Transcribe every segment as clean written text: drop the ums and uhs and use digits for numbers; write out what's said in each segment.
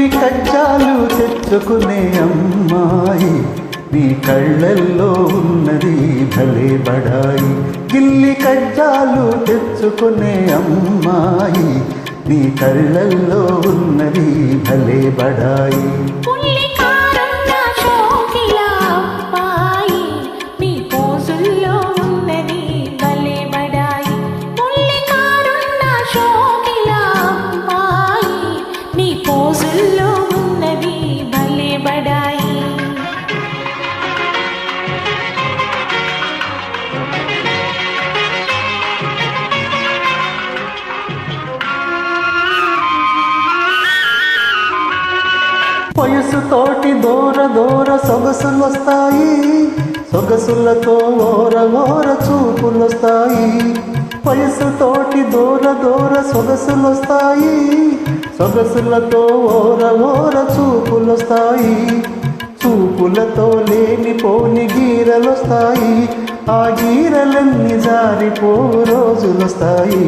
గిల్లి కజ్జాలు తెచ్చుకునే అమ్మాయి నీ కళ్ళల్లో ఉన్నది భలే బడాయి. గిల్లి కజ్జాలు తెచ్చుకునే అమ్మాయి నీ కళ్ళల్లో ఉన్నది భలే బడాయి. వయసుతోటి దూర దూర సొగసులొస్తాయి, సొగసులతో ఓర ఓర చూపులొస్తాయి. వయసుతోటి దూర దూర సొగసులొస్తాయి, సొగసులతో ఓర ఓర చూపులొస్తాయి. చూపులతో లేనిపోని గీరలొస్తాయి, ఆ గీరలన్నీ జారిపో రోజులొస్తాయి.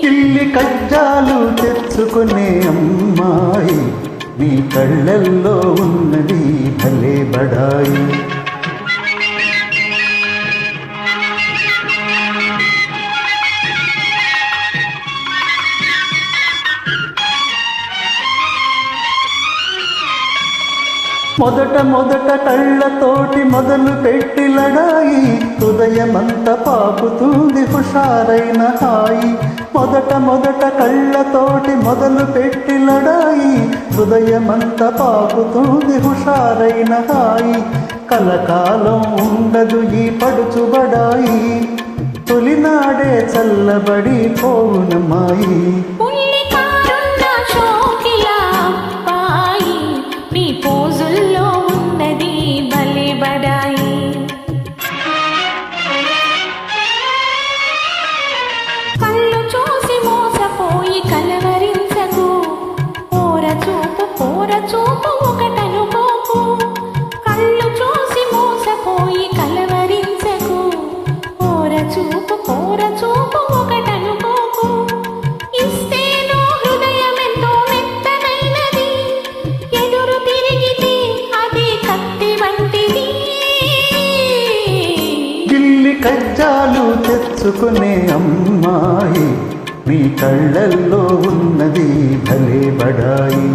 గిల్లి కజ్జాలు తెచ్చుకునే అమ్మాయి నీ కళ్ళల్లో ఉన్నది భలే బడాయి. మొదట మొదట కళ్ళతోటి మొదలు పెట్టి లడాయి, హృదయమంత పాపుతుంది హుషారైన హాయి. మొదట మొదట కళ్ళతోటి మొదలు పెట్టి లడాయి, హృదయమంత పాపుతుంది హుషారైన హాయి. కలకాలం ఉండదు ఈ పడుచుబడాయి, తొలినాడే చల్లబడి పోవునమ్మాయి. కళ్ళు చూసి మోసపోయి కలవరించకు, పోర చూపు ఒకటనుకోకు. కళ్ళు చూసి మోసపోయి కలవరించకు, పోర చూపు ఒకటనుకోకు. ఇస్తేనో హృదయమెంతో మెత్తనైనది, ఎదురు తిరిగితే అది కత్తి వంటిది. గిల్లి కజ్జాలు తెచ్చుకునే అమ్మాయి నీ కళ్ళల్లో ఉన్నది భలే బడాయి.